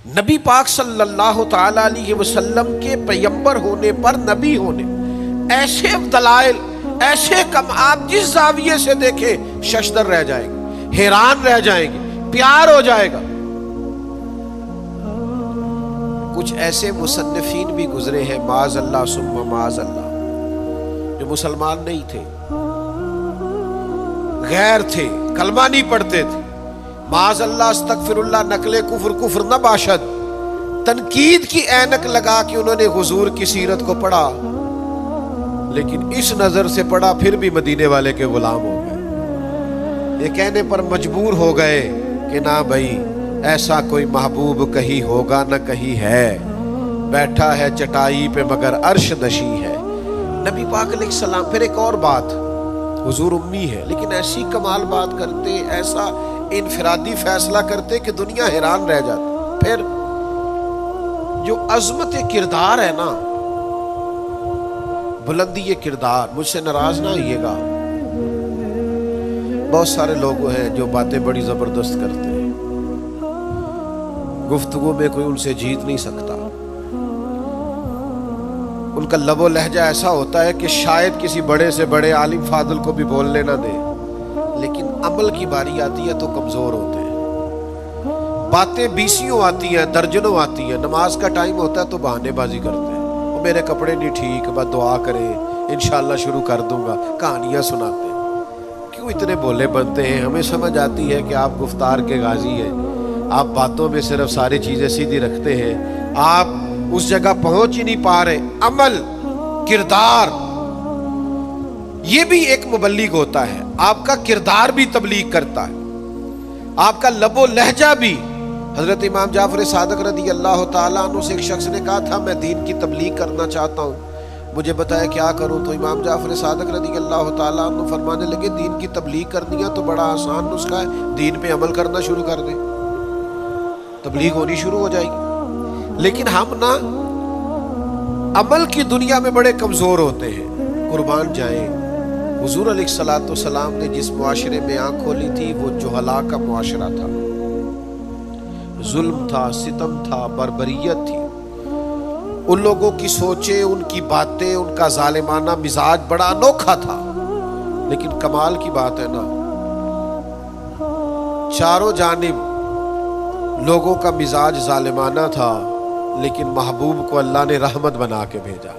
نبی پاک صلی اللہ تعالی علیہ وسلم کے پیغمبر ہونے پر، نبی ہونے، ایسے دلائل، ایسے کم، آپ جس زاویے سے دیکھیں ششدر رہ جائیں گے، حیران رہ جائیں گے، پیار ہو جائے گا۔ کچھ ایسے مصنفین بھی گزرے ہیں معاذ اللہ ثم معاذ اللہ، جو مسلمان نہیں تھے، غیر تھے، کلمہ نہیں پڑھتے تھے، معاذ اللہ استغفر اللہ، نقل کفر کفر نہ باشد، تنقید کی اینک لگا کے انہوں نے حضور کی سیرت کو پڑھا، لیکن اس نظر سے پڑھا پھر بھی مدینے والے کے غلام ہو گئے۔ یہ کہنے پر مجبور ہو گئے کہ نہ بھائی، ایسا کوئی محبوب کہیں ہوگا نہ کہیں ہے، بیٹھا ہے چٹائی پہ مگر عرش نشیں ہے۔ نبی پاک علیہ السلام، پھر ایک اور بات، حضور امی ہے لیکن ایسی کمال بات کرتے، ایسا انفرادی فیصلہ کرتے کہ دنیا حیران رہ جاتی۔ پھر جو عظمت کردار ہے نا، بلندی کردار، مجھ سے ناراض نہ ہوئیے گا، بہت سارے لوگ ہیں جو باتیں بڑی زبردست کرتے ہیں، گفتگو میں کوئی ان سے جیت نہیں سکتا، ان کا لب و لہجہ ایسا ہوتا ہے کہ شاید کسی بڑے سے بڑے عالم فاضل کو بھی بولنے نہ دے، لیکن عمل کی باری آتی ہے تو کمزور ہوتے ہیں، باتیں بیسیوں آتی ہیں، درجنوں آتی ہیں، نماز کا ٹائم ہوتا ہے تو بہانے بازی کرتے ہیں، وہ میرے کپڑے نہیں ٹھیک، بس دعا کریں انشاءاللہ شروع کر دوں گا، کہانیاں سناتے ہیں۔ کیوں اتنے بولے بنتے ہیں؟ ہمیں سمجھ آتی ہے کہ آپ گفتار کے غازی ہیں، آپ باتوں میں صرف ساری چیزیں سیدھی رکھتے ہیں، آپ اس جگہ پہنچ ہی نہیں پا رہے۔ عمل، کردار، یہ بھی ایک مبلغ ہوتا ہے، آپ کا کردار بھی تبلیغ کرتا ہے، آپ کا لب و لہجہ بھی۔ حضرت امام جعفر صادق رضی اللہ تعالیٰ عنہ سے ایک شخص نے کہا تھا میں دین کی تبلیغ کرنا چاہتا ہوں، مجھے بتایا کیا کروں؟ تو امام جعفر صادق رضی اللہ تعالیٰ عنہ فرمانے لگے دین کی تبلیغ کرنی ہے تو بڑا آسان نسخہ ہے، دین پہ عمل کرنا شروع کر دیں، تبلیغ ہونی شروع ہو جائے گی۔ لیکن ہم نا عمل کی دنیا میں بڑے کمزور ہوتے ہیں، قربان جائیں۔ حضور علیہ السلام نے جس معاشرے میں آنکھ کھولی تھی وہ جہلا کا معاشرہ تھا، ظلم تھا، ستم تھا، بربریت تھی، ان لوگوں کی سوچیں، ان کی باتیں، ان کا ظالمانہ مزاج بڑا انوکھا تھا۔ لیکن کمال کی بات ہے نا، چاروں جانب لوگوں کا مزاج ظالمانہ تھا، لیکن محبوب کو اللہ نے رحمت بنا کے بھیجا۔